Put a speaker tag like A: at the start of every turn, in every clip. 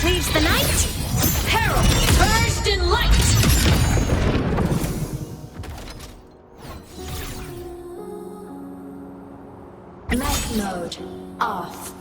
A: cleaves the night. Peril purged in light. Mech mode off.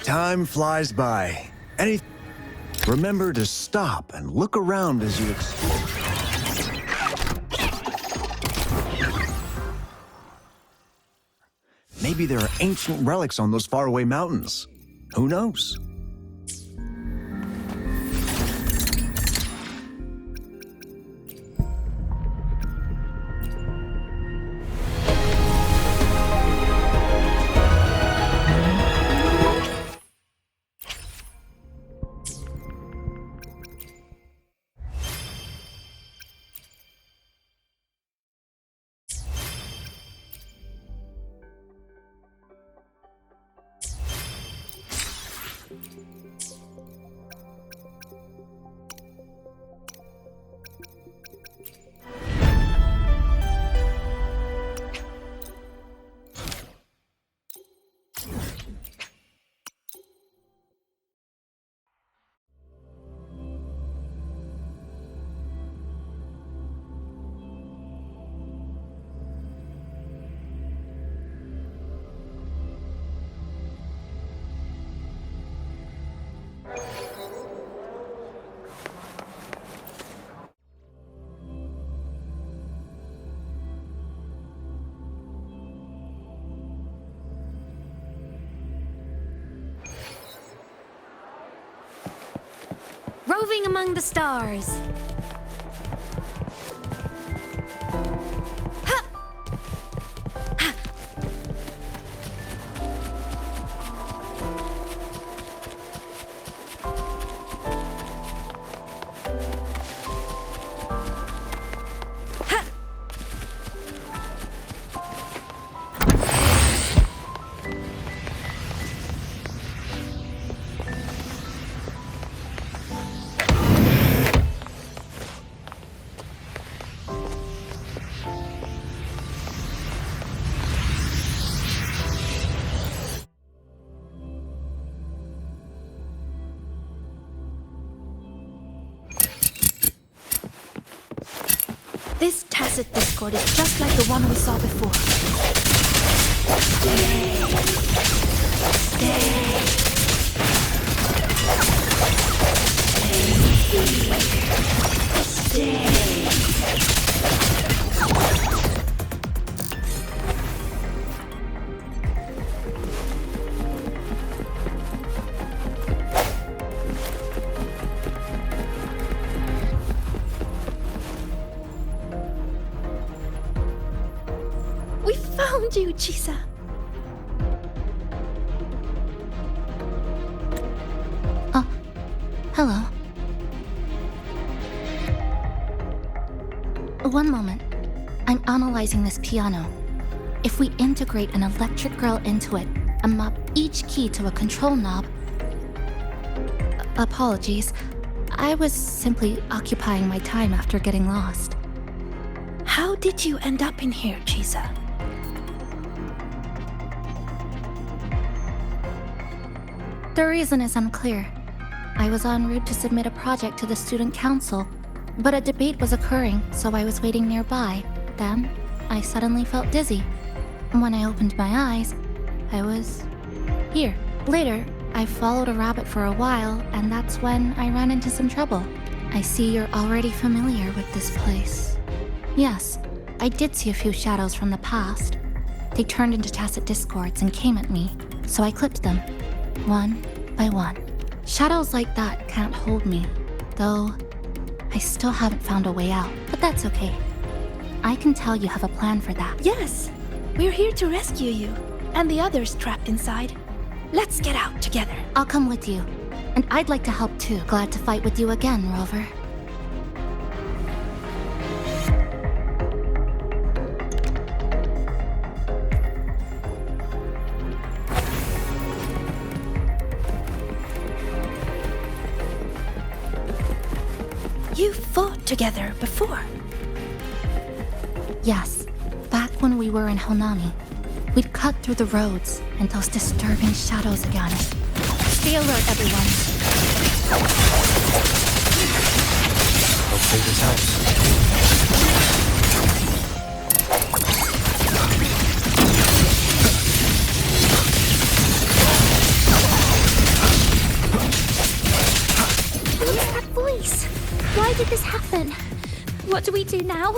B: Time flies by. Remember to stop and look around as you explore. Maybe there are ancient relics on those faraway mountains. Who knows?
A: Roving among the stars. Ha! Ha! Ha! This tacit discord is just like the one we saw before. We found you, Chisa.
C: Hello. One moment. I'm analyzing this piano. If we integrate an electric girl into it and map each key to a control knob... Apologies. I was simply occupying my time after getting lost.
A: How did you end up in here, Chisa?
C: The reason is unclear. I was en route to submit a project to the student council, but a debate was occurring, so I was waiting nearby. Then, I suddenly felt dizzy. When I opened my eyes, I was here. Later, I followed a rabbit for a while, and that's when I ran into some trouble. I see you're already familiar with this place. Yes, I did see a few shadows from the past. They turned into tacit discords and came at me, so I clipped them, one by one. Shadows like that can't hold me, though I still haven't found a way out, but that's okay. I can tell you have a plan for that.
A: Yes, we're here to rescue you. and the others trapped inside. Let's get out together.
C: I'll come with you. And I'd like to help too. Glad to fight with you again, Rover.
A: You fought together before.
C: Yes, back when we were in Honami. We'd cut through the roads and those disturbing shadows again. Stay alert, everyone.
D: Let's save this house.
A: Who is that voice? Why did this happen? What do we do now?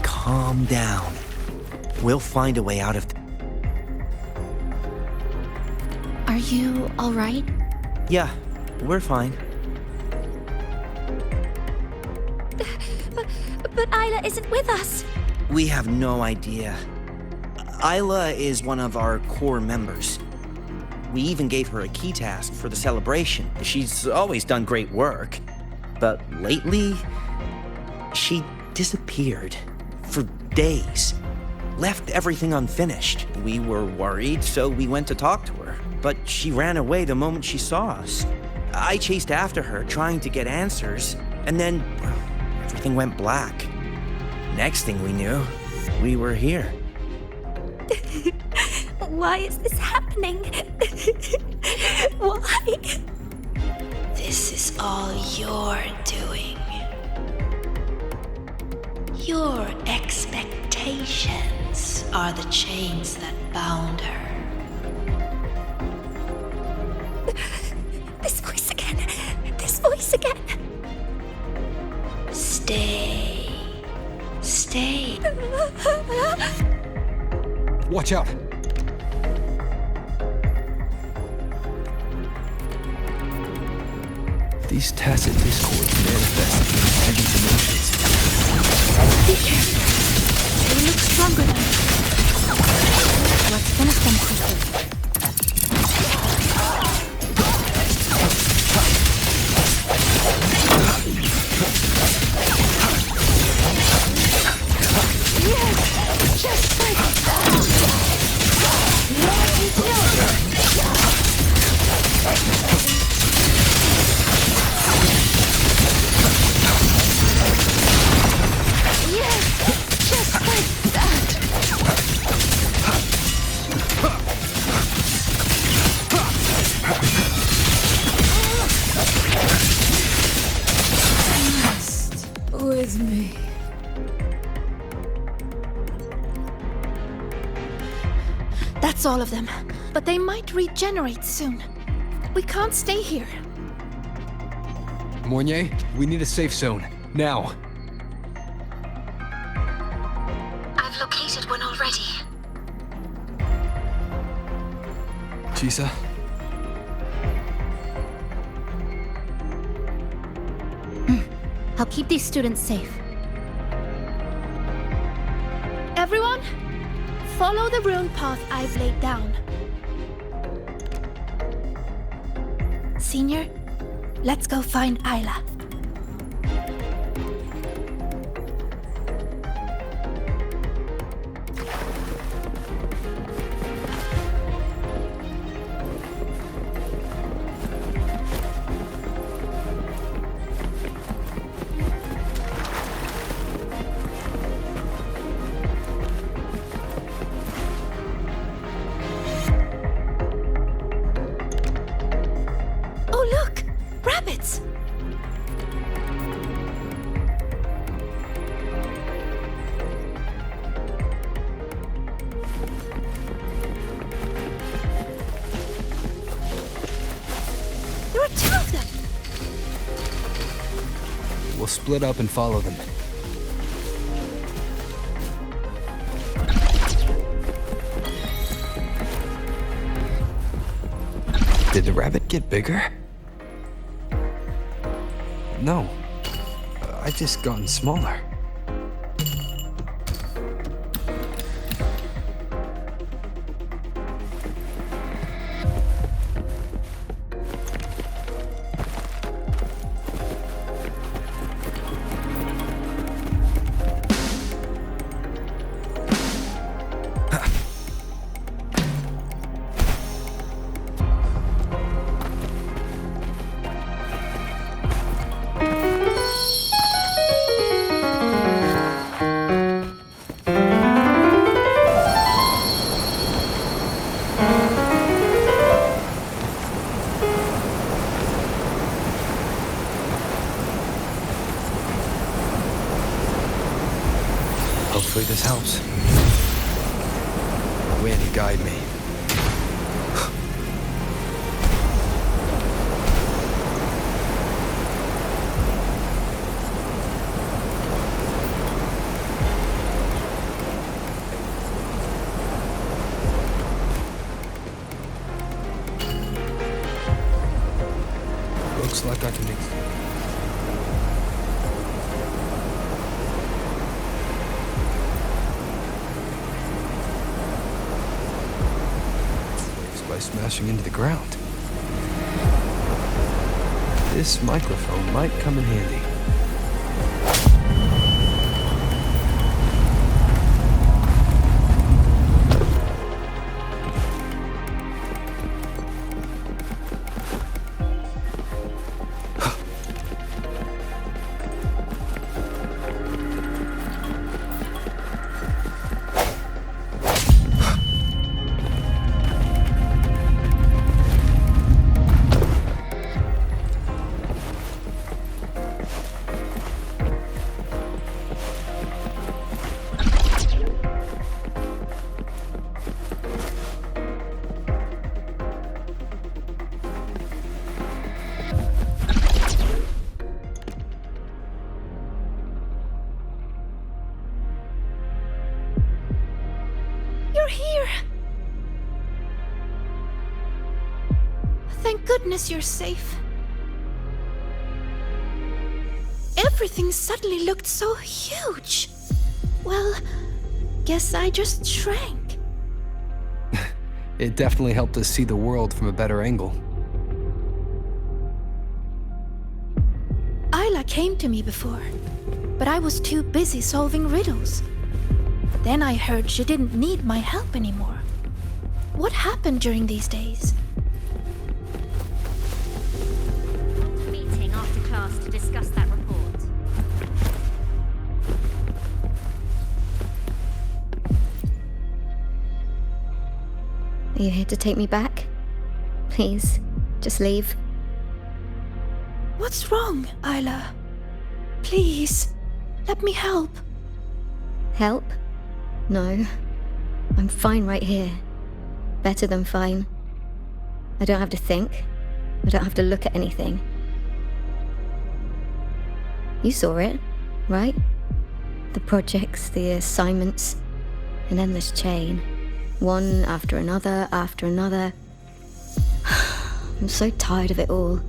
D: Calm down. We'll find a way out of...
C: Are you alright?
D: Yeah, we're fine.
A: But Isla isn't with us.
D: We have no idea. Isla is one of our core members. We even gave her a key task for the celebration. She's always done great work. But lately, she disappeared for days. Left everything unfinished. We were worried, so we went to talk to her. But she ran away the moment she saw us. I chased after her, trying to get answers, and then, well, everything went black. Next thing we knew, we were here.
A: Why is this happening? Why?
E: This is all your doing. Your expectations are the chains that bound her.
A: This voice again. This voice again.
E: Stay. Stay.
D: Watch out! These tacit discords manifest intense emotions.
A: Be careful. They look stronger than us.
C: Let's finish them quickly.
A: Yes, just like that. Yes, just like that. With me. That's all of them. But they might regenerate soon. We can't stay here.
F: Mornier, we need a safe zone. Now.
E: I've located one already.
F: Chisa?
C: I'll keep these students safe.
A: Everyone, follow the rune path I've laid down. Senior, let's go find Isla. Oh, look! Rabbits! There are two of them!
F: We'll split up and follow them. Did the rabbit get bigger? No. I just gotten smaller. Hopefully this helps. Wind, guide me. Looks like I can make... by smashing into the ground. This microphone might come in handy.
A: You're here! Thank goodness you're safe. Everything suddenly looked so huge. Well, guess I just shrank.
F: It definitely helped us see the world from a better angle.
A: Isla came to me before, but I was too busy solving riddles. Then I heard she didn't need my help anymore. What happened during these days?
G: Meeting after class to discuss that report.
H: Are you here to take me back? Please, just leave.
A: What's wrong, Isla? Please, let me help.
H: Help? No. I'm fine right here. Better than fine. I don't have to think. I don't have to look at anything. You saw it, right? The projects, the assignments, an endless chain. One after another, after another. I'm so tired of it all.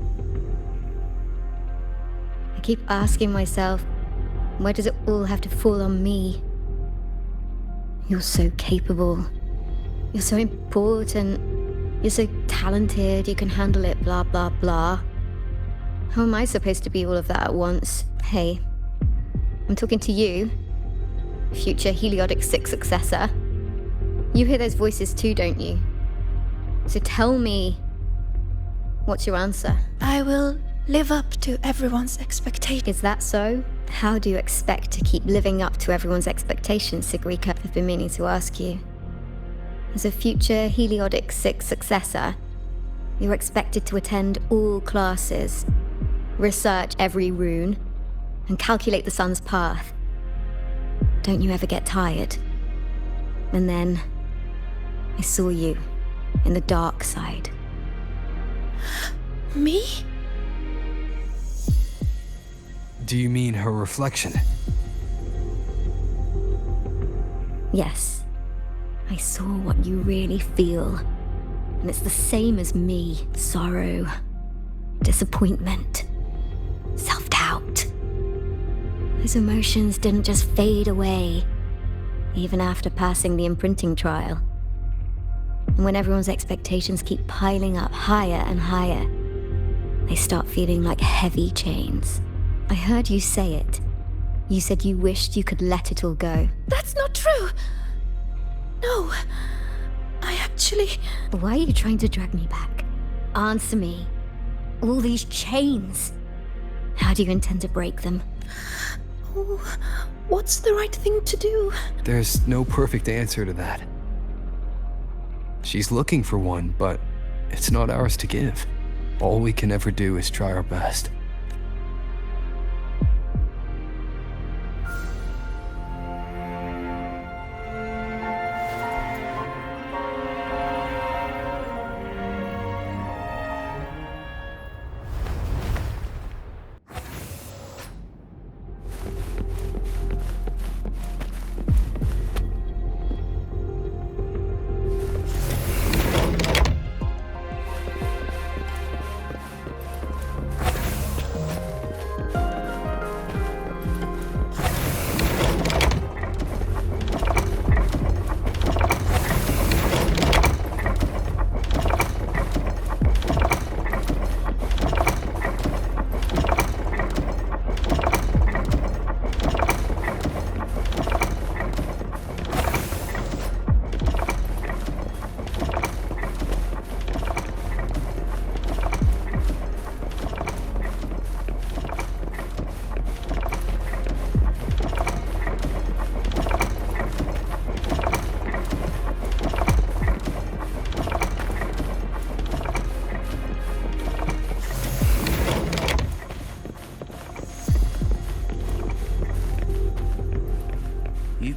H: I keep asking myself, why does it all have to fall on me? You're so capable. You're so important. You're so talented. You can handle it, blah, blah, blah. How am I supposed to be all of that at once? Hey, I'm talking to you, future Heliodic 6 successor. You hear those voices too, don't you? So tell me, what's your answer?
A: I will live up to everyone's expectations.
H: Is that so? How do you expect to keep living up to everyone's expectations, Sigrika? I've been meaning to ask you. As a future Heliodic 6 successor, you're expected to attend all classes, research every rune, and calculate the sun's path. Don't you ever get tired? And then, I saw you in the dark side.
A: Me?
F: Do you mean her reflection?
H: Yes. I saw what you really feel. And it's the same as me. Sorrow, disappointment, self-doubt. Those emotions didn't just fade away, even after passing the imprinting trial. And when everyone's expectations keep piling up higher and higher, they start feeling like heavy chains. I heard you say it. You said you wished you could let it all go.
A: That's not true! No, I actually...
H: Why are you trying to drag me back? Answer me. All these chains. How do you intend to break them?
A: Oh, what's the right thing to do?
F: There's no perfect answer to that. She's looking for one, but it's not ours to give. All we can ever do is try our best.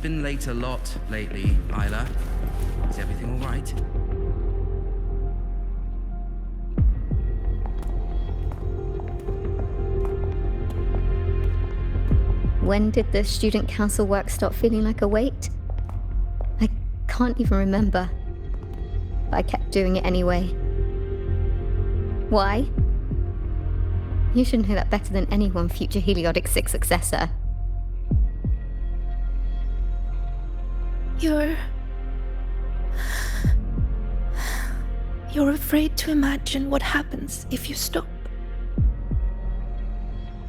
I: been late a lot lately, Isla. Is everything all right?
H: When did the student council work stop feeling like a weight? I can't even remember. But I kept doing it anyway. Why? You should know that better than anyone, future Heliodic 6 successor.
A: You're afraid to imagine what happens if you stop.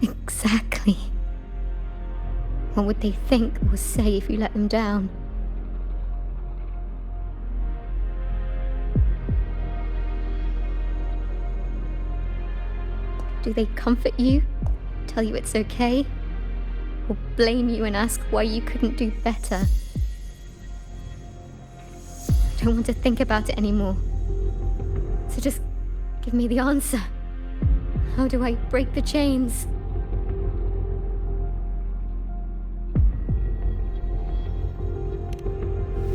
H: Exactly. What would they think or say if you let them down? Do they comfort you? Tell you it's okay? Or blame you and ask why you couldn't do better? I don't want to think about it anymore. So just give me the answer. How do I break the chains?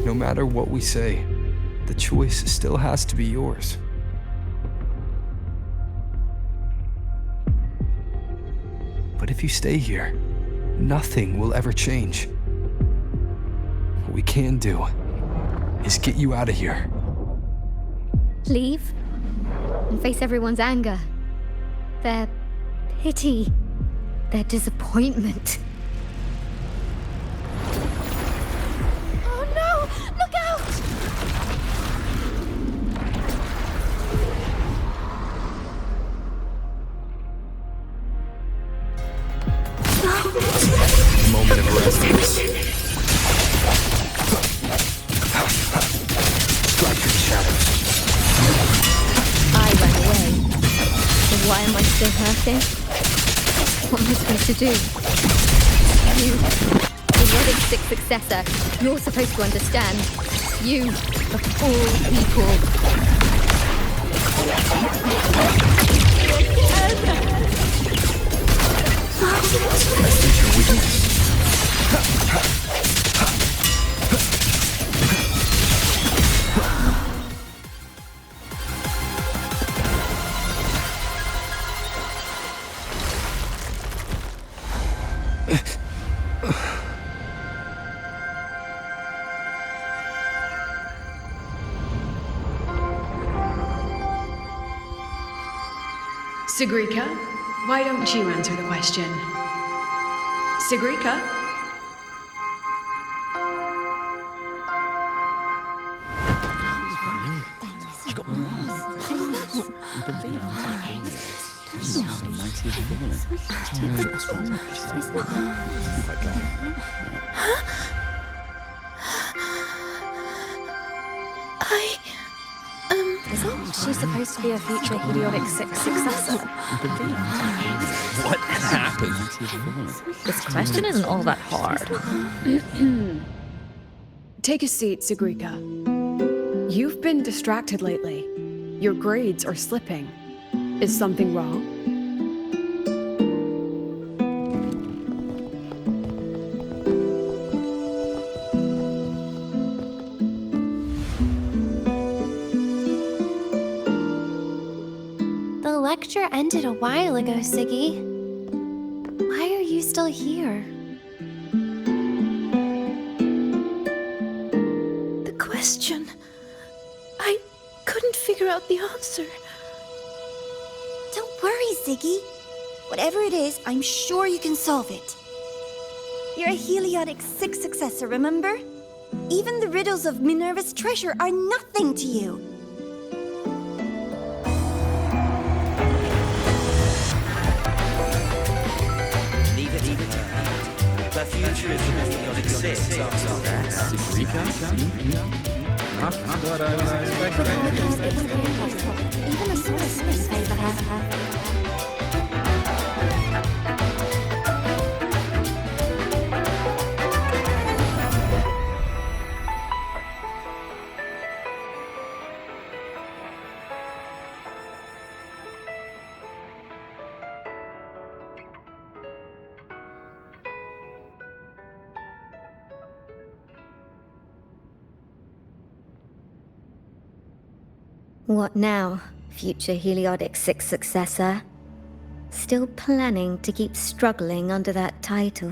F: No matter what we say, the choice still has to be yours. But if you stay here, nothing will ever change. What we can do is get you out of here.
H: Leave? And face everyone's anger. Their pity. Their disappointment.
A: Oh no! Look out!
F: Moment of restlessness. Strike through the shadows.
H: I ran away. So why am I still hurting? What am I supposed to do? You, the Relic 6 successor, you're supposed to understand. You, of all people.
F: I think your weakness.
J: Sigrika, why don't you answer the question? Sigrika?
G: Isn't she supposed to be a future Heliodic 6 successor?
I: What happened?
G: This question isn't all that hard.
J: Take a seat, Sigrika. You've been distracted lately. Your grades are slipping. Is something wrong?
C: The lecture ended a while ago, Siggy. Why are you still here?
A: The question. I couldn't figure out the answer.
K: Don't worry, Ziggy. Whatever it is, I'm sure you can solve it. You're a Heliodic 6 successor, remember? Even the riddles of Minerva's treasure are nothing to you.
D: Leave it. The future is Heliodic 6 after that.
I: Not what I was expecting.
C: Even a source is favor her.
H: What now, future Heliodic 6 successor? Still planning to keep struggling under that title?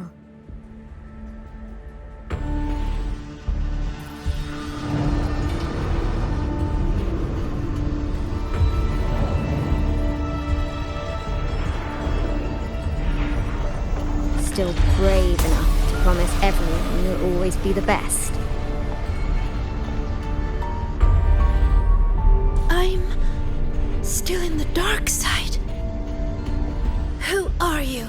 H: Still brave enough to promise everyone you'll always be the best?
A: I'm still in the dark side. Who are you?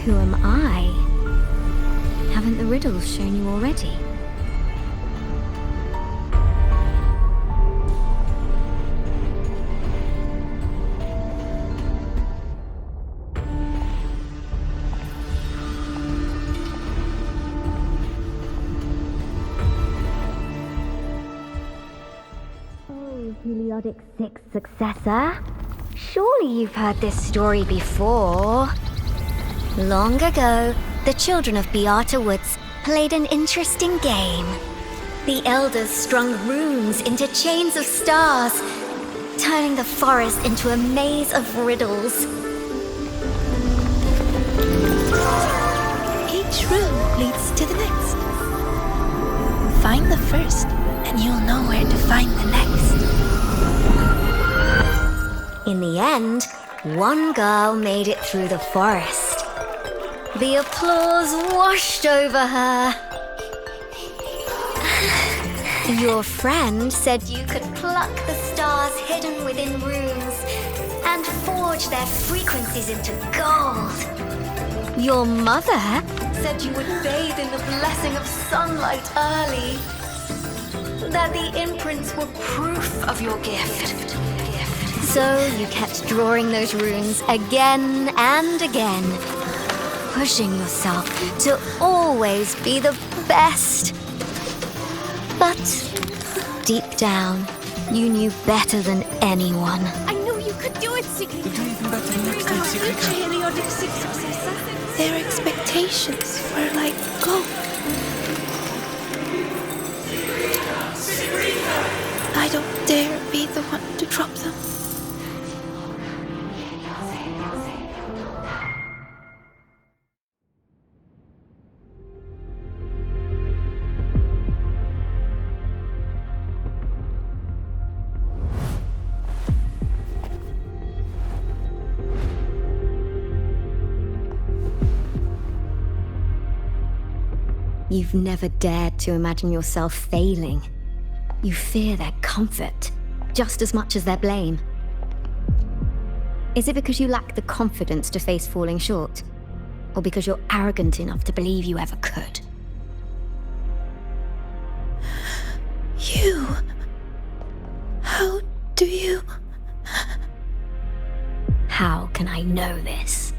H: Who am I? Haven't the riddles shown you already? Heliodic 6 successor? Surely you've heard this story before. Long ago, the children of Beata Woods played an interesting game. The elders strung runes into chains of stars, turning the forest into a maze of riddles.
A: Each room leads to the next. Find the first, and you'll know where to find the next.
H: In the end, one girl made it through the forest. The applause washed over her. Your friend said you could pluck the stars hidden within runes and forge their frequencies into gold. Your mother said you would bathe in the blessing of sunlight early. That the imprints were proof of your gift. So you kept drawing those runes again and again, pushing yourself to always be the best. But deep down, you knew better than anyone.
A: I knew you could do it, Sigrid. You're doing even better than next time, Sigrid. Heliodic 6 successor. Their expectations were like gold. I don't dare be the one to drop them.
H: You've never dared to imagine yourself failing. You fear their comfort just as much as their blame. Is it because you lack the confidence to face falling short? Or because you're arrogant enough to believe you ever could?
A: You... How do you...
H: How can I know this?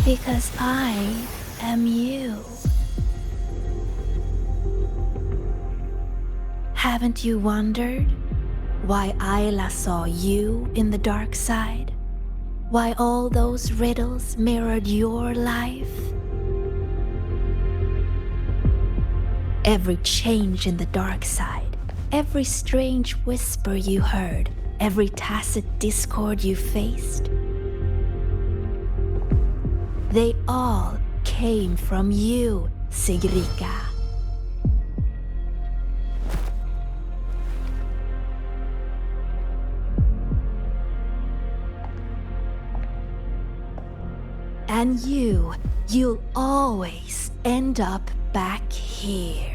A: Because I am you. Haven't you wondered why Ayla saw you in the dark side? Why all those riddles mirrored your life? Every change in the dark side, every strange whisper you heard, every tacit discord you faced, they all came from you, Sigrika. And you'll always end up back here.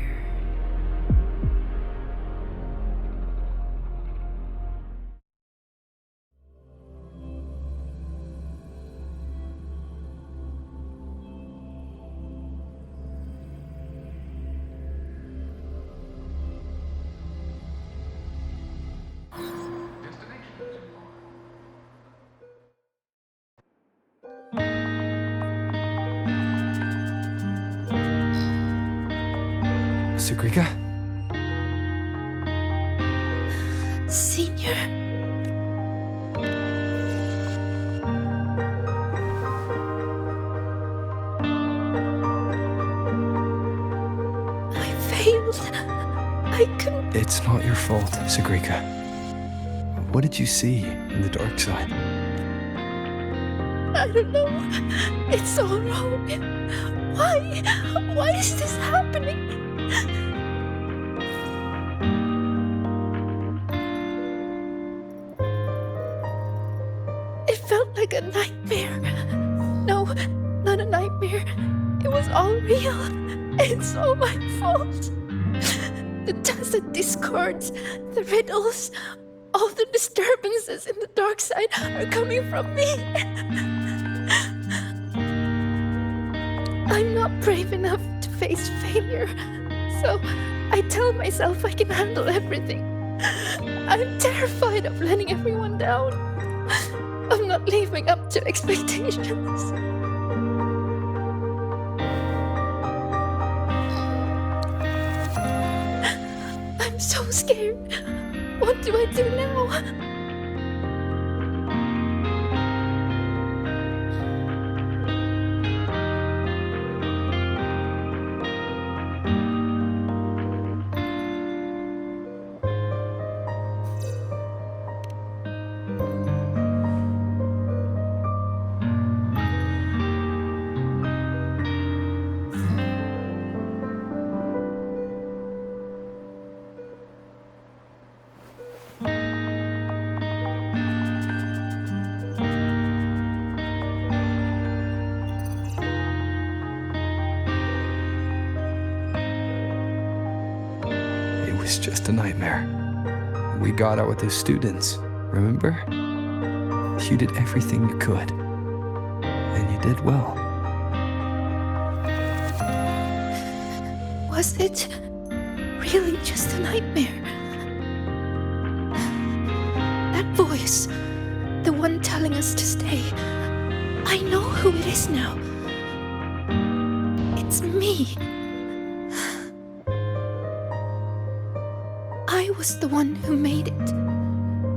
F: Sigrika?
A: Senior. I failed. I couldn't.
F: It's not your fault, Sagrika. What did you see in the dark side?
A: I don't know. It's all wrong. Why? Why is this happening? It felt like a nightmare. No, not a nightmare. It was all real. It's all my fault. The tacit discords, the riddles, all the disturbances in the dark side are coming from me. I'm not brave enough to face failure, so I tell myself I can handle everything. I'm terrified of letting everyone down, of not living up to expectations. I'm so scared. What do I do now?
F: It was just a nightmare. We got out with the students, remember? You did everything you could. And you did well.
A: Was it really just a nightmare? That voice, the one telling us to stay, I know who it is now. It's me. I was the one who made it.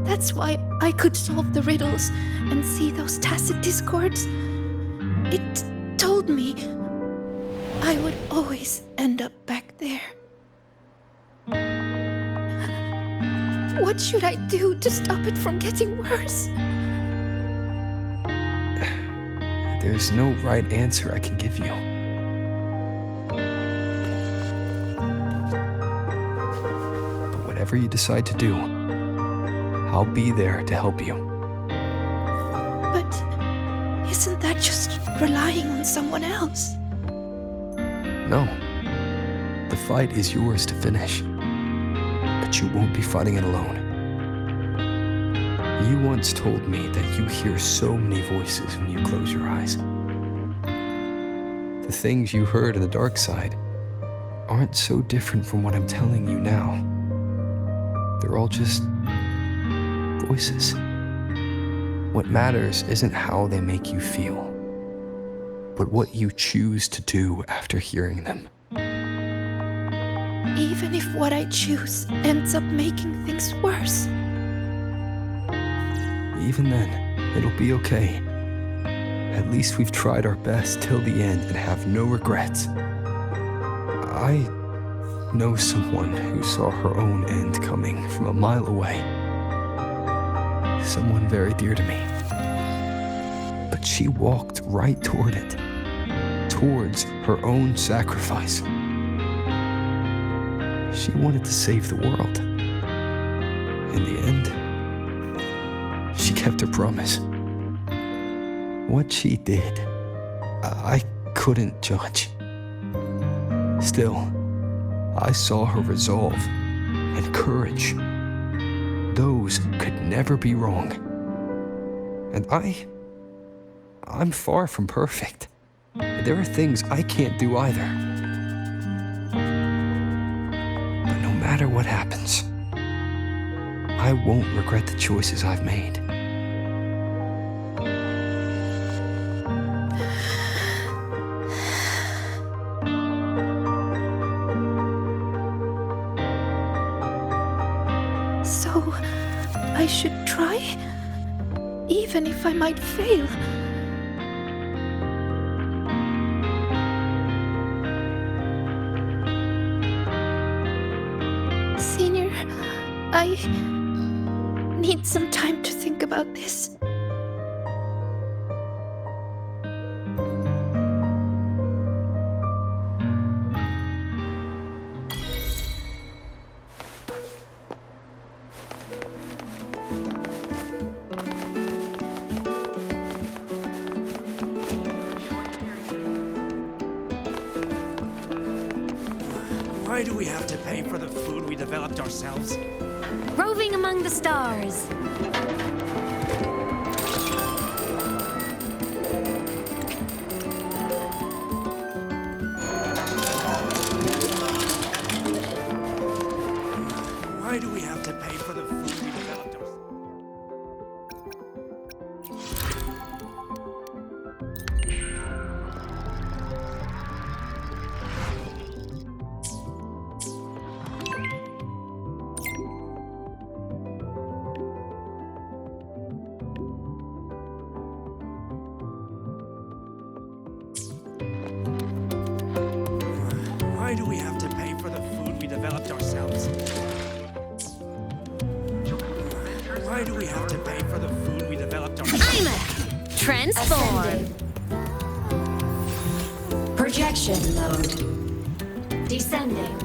A: That's why I could solve the riddles and see those tacit discords. It told me I would always end up back there. What should I do to stop it from getting worse?
F: There's no right answer I can give you. But whatever you decide to do, I'll be there to help you.
A: But isn't that just relying on someone else?
F: No. The fight is yours to finish. But you won't be fighting it alone. You once told me that you hear so many voices when you close your eyes. The things you heard in the dark side aren't so different from what I'm telling you now. They're all just voices. What matters isn't how they make you feel, but what you choose to do after hearing them.
A: Even if what I choose ends up making things worse.
F: Even then, it'll be okay. At least we've tried our best till the end and have no regrets. I know someone who saw her own end coming from a mile away. Someone very dear to me. But she walked right toward it, towards her own sacrifice. She wanted to save the world. In the end, she kept her promise. What she did, I couldn't judge. Still, I saw her resolve and courage. Those could never be wrong. And I'm far from perfect. There are things I can't do either. But no matter what happens, I won't regret the choices I've made.
A: So, I should try, even if I might fail. Senior, I need some time to think about this.
L: Why do we have to pay for the food we developed ourselves?
G: Roving among the stars.
L: Why do we have to pay for the food we developed ourselves? Why do we have to pay for the food we developed ourselves? Why do we have to pay for the food we developed ourselves?
G: I'm a transform.
E: Projection mode. Descending.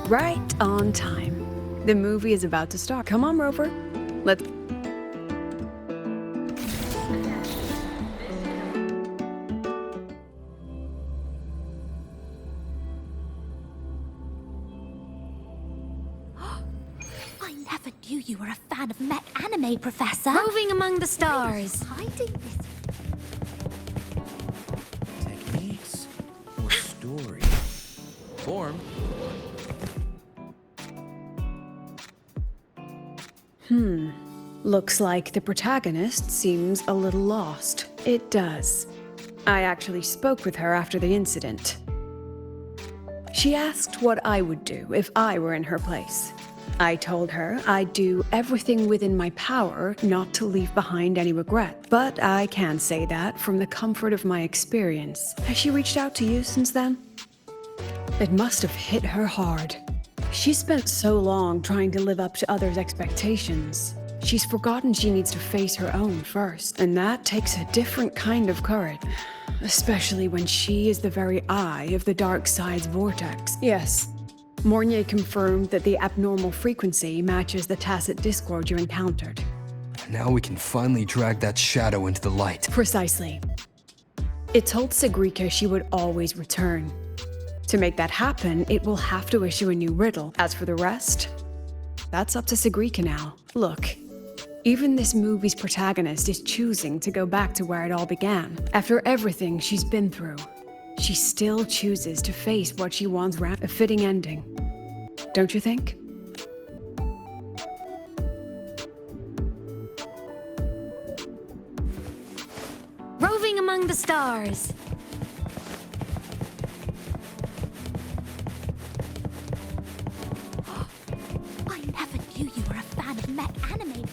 J: Right on time. The movie is about to start. Come on, Rover. Let's...
C: I never knew you were a fan of mech anime, Professor.
G: Roving among the stars.
C: Hiding this.
D: Techniques or story?
I: Form.
J: Looks like the protagonist seems a little lost. It does. I actually spoke with her after the incident. She asked what I would do if I were in her place. I told her I'd do everything within my power not to leave behind any regret. But I can say that from the comfort of my experience. Has she reached out to you since then? It must have hit her hard. She spent so long trying to live up to others' expectations. She's forgotten she needs to face her own first, and that takes a different kind of courage. Especially when she is the very eye of the dark side's vortex. Yes, Mornier confirmed that the abnormal frequency matches the tacit discord you encountered.
F: Now we can finally drag that shadow into the light.
J: Precisely. It told Sigrika she would always return. To make that happen, it will have to issue a new riddle. As for the rest, that's up to Sigrika now. Look, even this movie's protagonist is choosing to go back to where it all began. After everything she's been through, she still chooses to face what she wants a fitting ending. Don't you think?
G: Roving among the stars.
C: I never knew you were a fan of mech anime.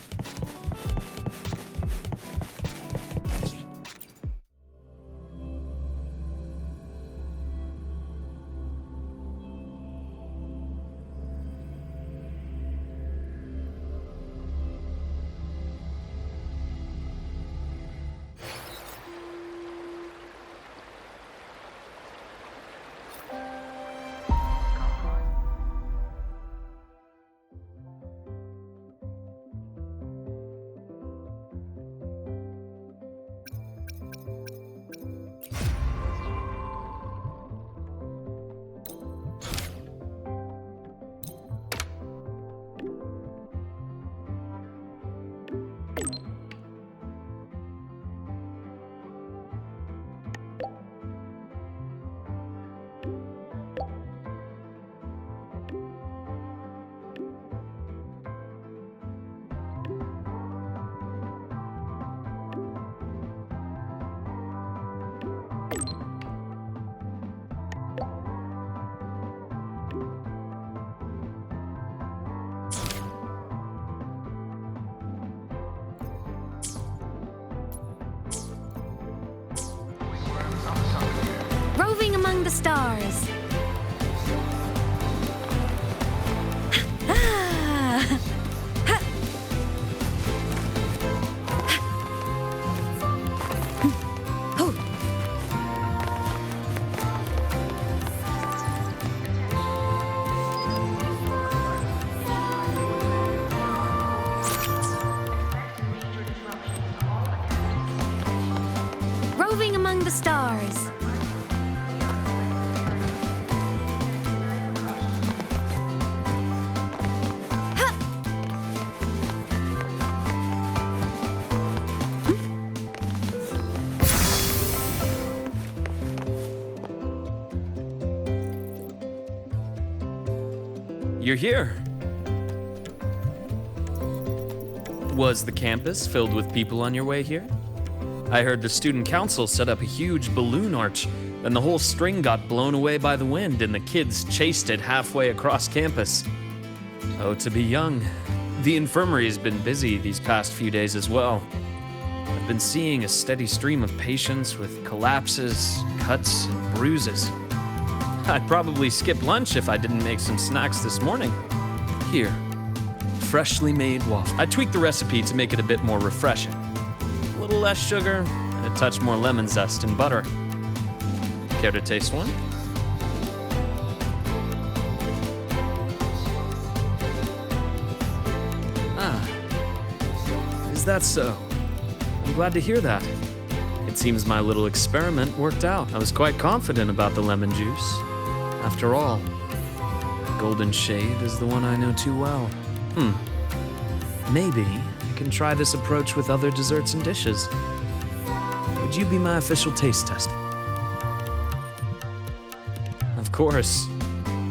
C: the stars. Roving among the stars.
M: You're here. Was the campus filled with people on your way here? I heard the student council set up a huge balloon arch, and the whole string got blown away by the wind, and the kids chased it halfway across campus. Oh, to be young. The infirmary's been busy these past few days as well. I've been seeing a steady stream of patients with collapses, cuts, and bruises. I'd probably skip lunch if I didn't make some snacks this morning. Here, freshly made waffle. I tweaked the recipe to make it a bit more refreshing. A little less sugar and a touch more lemon zest and butter. Care to taste one? Ah, is that so? I'm glad to hear that. It seems my little experiment worked out. I was quite confident about the lemon juice. After all, Golden Shade is the one I know too well. Maybe I can try this approach with other desserts and dishes. Would you be my official taste tester? Of course.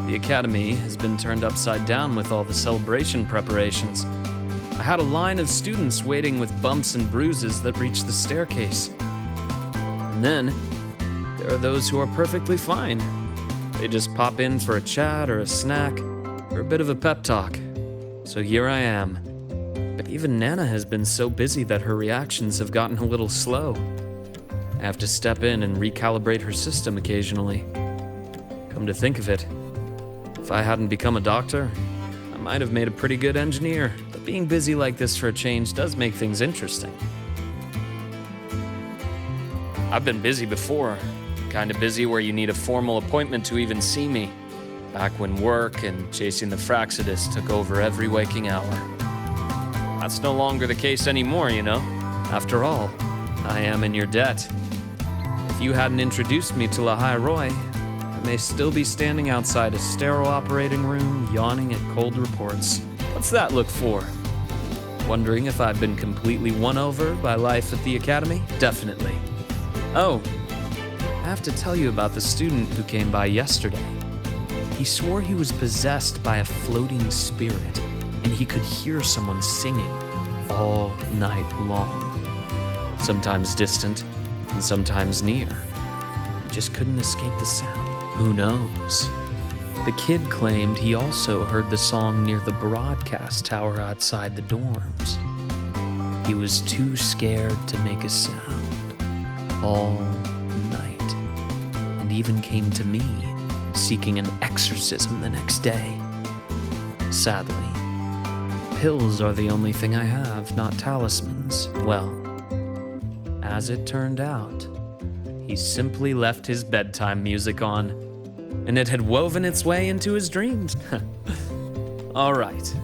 M: The academy has been turned upside down with all the celebration preparations. I had a line of students waiting with bumps and bruises that reached the staircase. And then, there are those who are perfectly fine. They just pop in for a chat or a snack or a bit of a pep talk. So here I am. But even Nana has been so busy that her reactions have gotten a little slow. I have to step in and recalibrate her system occasionally. Come to think of it, if I hadn't become a doctor, I might have made a pretty good engineer. But being busy like this for a change does make things interesting. I've been busy before. Kind of busy where you need a formal appointment to even see me. Back when work and chasing the Fraxidus took over every waking hour. That's no longer the case anymore, you know. After all, I am in your debt. If you hadn't introduced me to Lahai Roy, I may still be standing outside a sterile operating room, yawning at cold reports. What's that look for? Wondering if I've been completely won over by life at the academy? Definitely. Oh, I have to tell you about the student who came by yesterday. He swore he was possessed by a floating spirit, and he could hear someone singing all night long. Sometimes distant, and sometimes near. He just couldn't escape the sound. Who knows? The kid claimed he also heard the song near the broadcast tower outside the dorms. He was too scared to make a sound all night, and even came to me, seeking an exorcism the next day. Sadly, pills are the only thing I have, not talismans. Well, as it turned out, he simply left his bedtime music on, and it had woven its way into his dreams. All right,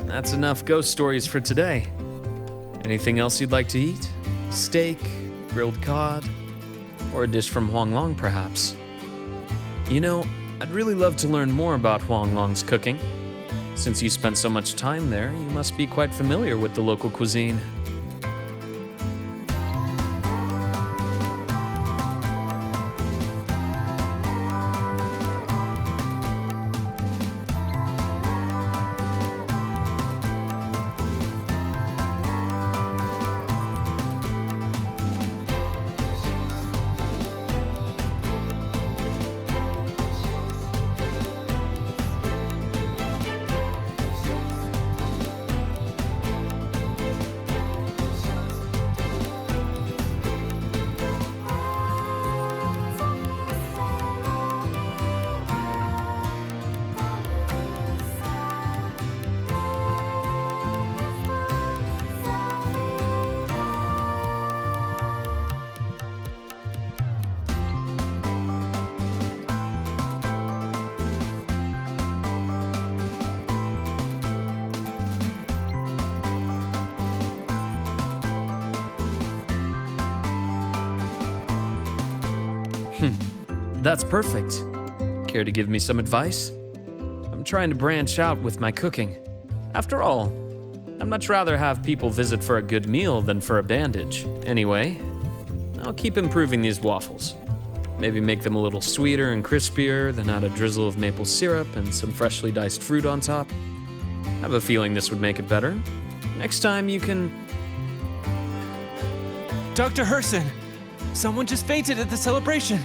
M: that's enough ghost stories for today. Anything else you'd like to eat? Steak, grilled cod, or a dish from Huang Long, perhaps? You know, I'd really love to learn more about Huang Long's cooking. Since you spent so much time there, you must be quite familiar with the local cuisine. That's perfect. Care to give me some advice? I'm trying to branch out with my cooking. After all, I'd much rather have people visit for a good meal than for a bandage. Anyway, I'll keep improving these waffles. Maybe make them a little sweeter and crispier, then add a drizzle of maple syrup and some freshly diced fruit on top. I have a feeling this would make it better. Next time you can...
N: Dr. Herson! Someone just fainted at the celebration!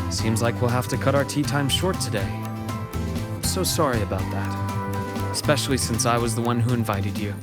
M: Seems like we'll have to cut our tea time short today. I'm so sorry about that. Especially since I was the one who invited you.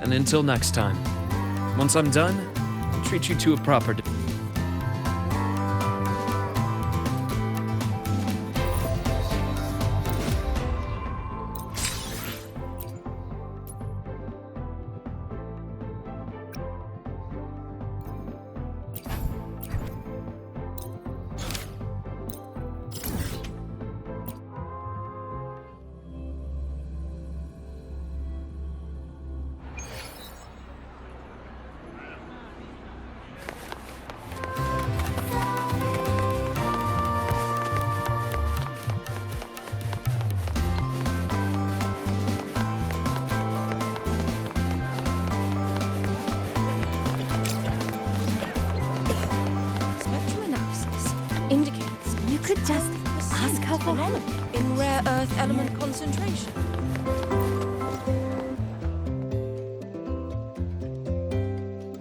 M: And until next time, once I'm done, I'll treat you to a proper...
A: Indicates you could just ask her for help in rare earth element concentration.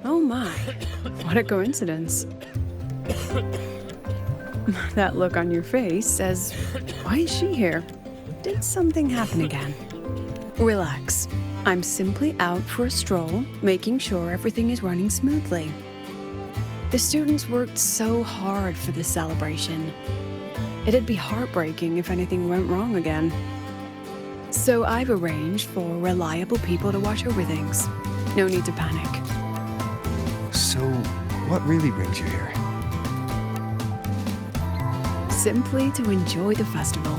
J: Oh my, what a coincidence. That look on your face says, why is she here? Did something happen again? Relax. I'm simply out for a stroll, making sure everything is running smoothly. The students worked so hard for this celebration. It'd be heartbreaking if anything went wrong again. So I've arranged for reliable people to watch over things. No need to panic.
F: So, what really brings you here?
J: Simply to enjoy the festival.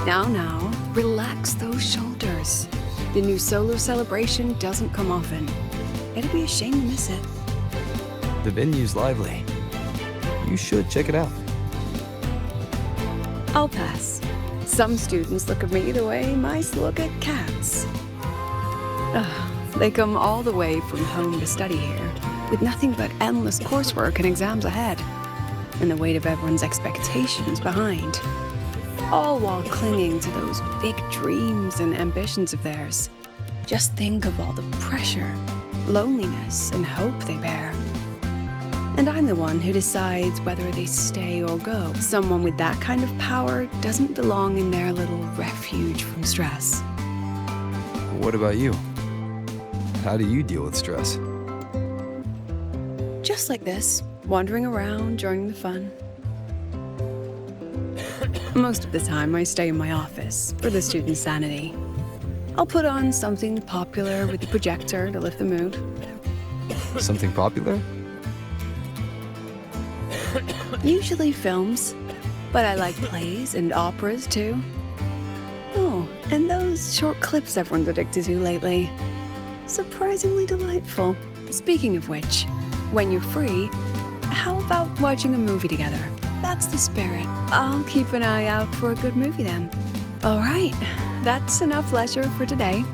J: Now, relax those shoulders. The new solo celebration doesn't come often. It'd be a shame to miss it.
F: The venue's lively. You should check it out.
J: I'll pass. Some students look at me the way mice look at cats. They come all the way from home to study here, with nothing but endless coursework and exams ahead, and the weight of everyone's expectations behind. All while clinging to those big dreams and ambitions of theirs. Just think of all the pressure, loneliness, and hope they bear. And I'm the one who decides whether they stay or go. Someone with that kind of power doesn't belong in their little refuge from stress.
F: What about you? How do you deal with stress?
J: Just like this, wandering around, joining the fun. Most of the time, I stay in my office for the students' sanity. I'll put on something popular with the projector to lift the mood.
F: Something popular?
J: Usually films, but I like plays and operas too. Oh, and those short clips everyone's addicted to lately. Surprisingly delightful. Speaking of which, when you're free, how about watching a movie together? That's the spirit. I'll keep an eye out for a good movie then. All right, that's enough leisure for today.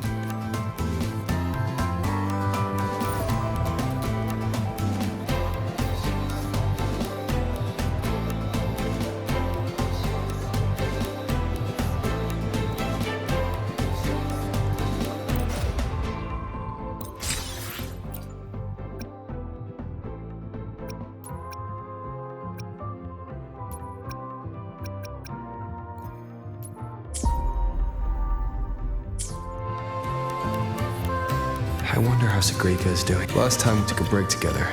F: I wonder how Sagrika is doing. Last time we took a break together,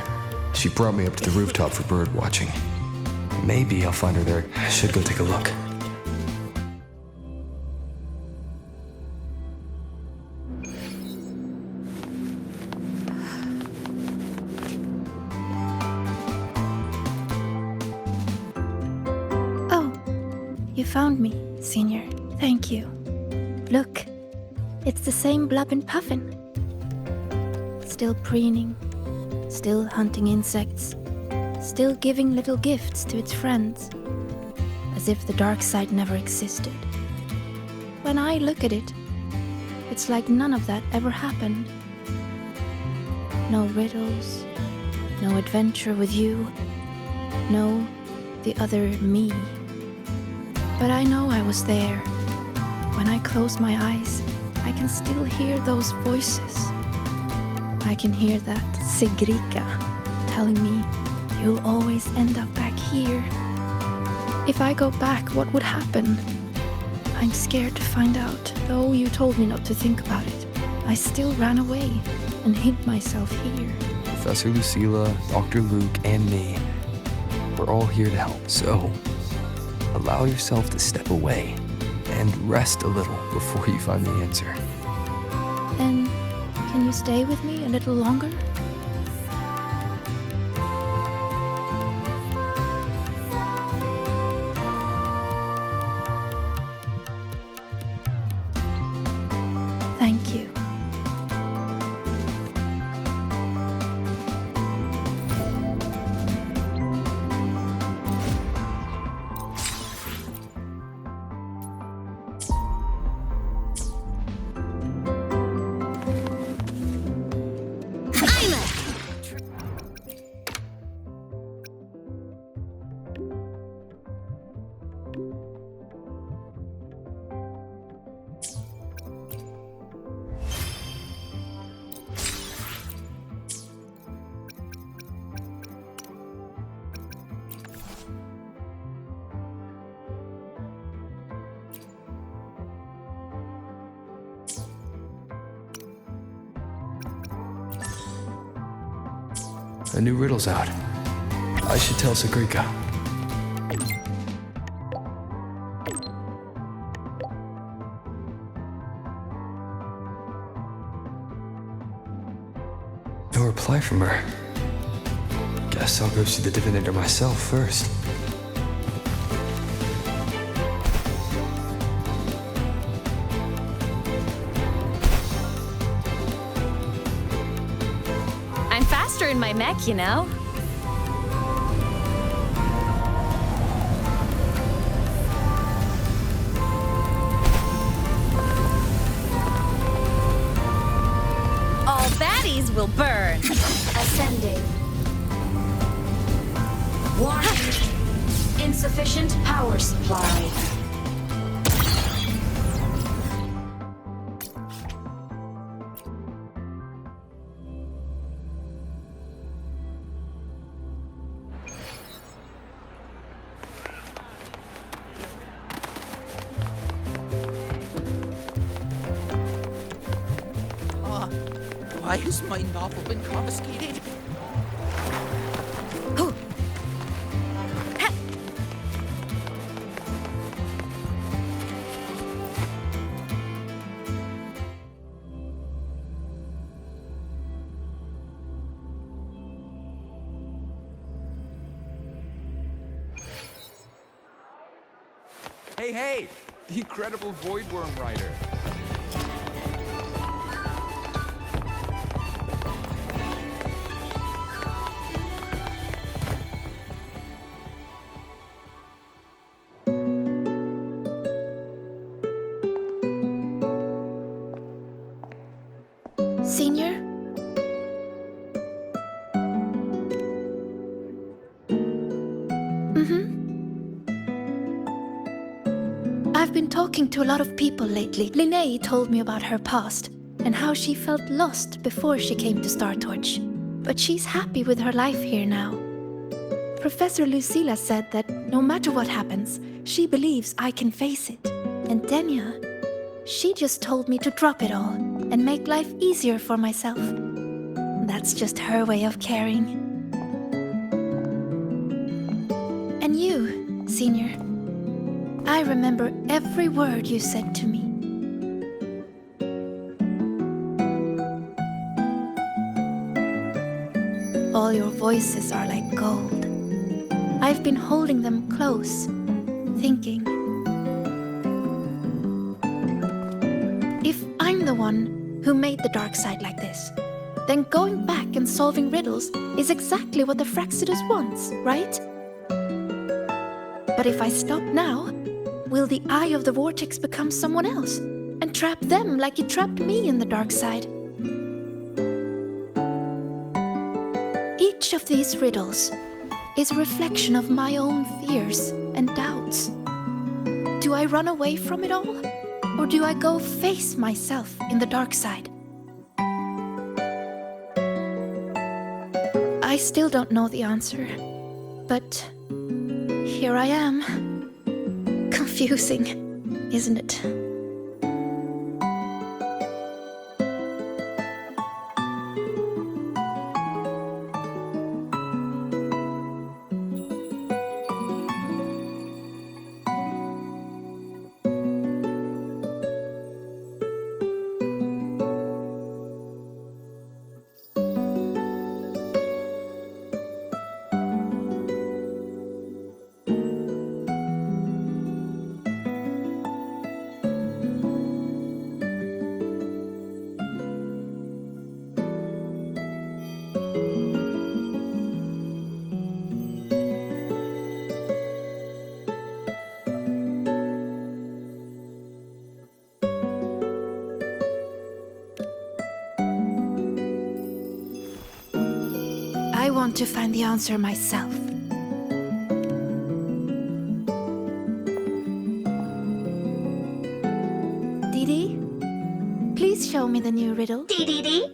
F: she brought me up to the rooftop for bird watching. Maybe I'll find her there. I should go take a look.
A: Oh, you found me, Senior. Thank you. Look, it's the same Blub and Puffin. Still preening, still hunting insects, still giving little gifts to its friends, as if the dark side never existed. When I look at it, it's like none of that ever happened. No riddles, no adventure with you, no the other me. But I know I was there. When I close my eyes, I can still hear those voices. I can hear that Sigrika telling me, you'll always end up back here. If I go back, what would happen? I'm scared to find out, though you told me not to think about it. I still ran away and hid myself here.
F: Professor Lucilla, Dr. Luke, and me, we're all here to help. So, allow yourself to step away and rest a little before you find the answer.
A: Then, can you stay with me a little longer? Thank you.
K: I'm
F: A new riddle's out. I should tell Sagrika. No reply from her. Guess I'll go see the divinator myself first.
O: I'm faster in my mech, you know. All baddies will burn.
E: Ascending. Warning. Insufficient power supply.
I: Why has my novel been confiscated?
N: Hey! The incredible Voidworm writer.
A: Senior? I've been talking to a lot of people lately. Linnea told me about her past and how she felt lost before she came to Startorch. But she's happy with her life here now. Professor Lucilla said that no matter what happens, she believes I can face it. And Denya, she just told me to drop it all and make life easier for myself. That's just her way of caring. And you, Senior, I remember every word you said to me. All your voices are like gold. I've been holding them close, thinking. If I'm the one who made the dark side like this, then going back and solving riddles is exactly what the Fraxidus wants, right? But if I stop now, will the Eye of the Vortex become someone else and trap them like it trapped me in the dark side? Each of these riddles is a reflection of my own fears and doubts. Do I run away from it all? Or do I go face myself in the dark side? I still don't know the answer, but here I am. Confusing, isn't it? I want to find the answer myself. Didi, please show me the new riddle.
G: Didi,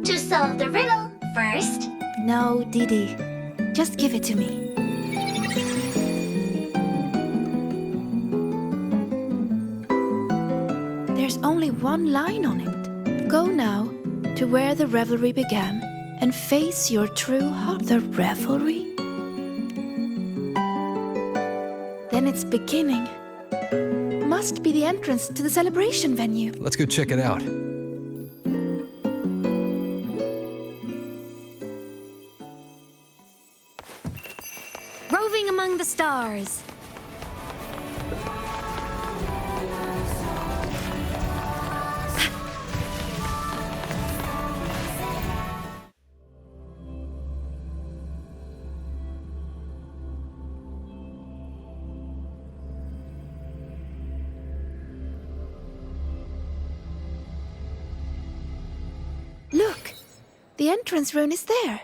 G: to solve the riddle first.
A: No, Didi, just give it to me. There's only one line on it. Go now to where the revelry began and face your true heart. The revelry? Then it's beginning. Must be the entrance to the celebration venue.
F: Let's go check it out.
O: Roving among the stars.
A: Look, the entrance rune is there.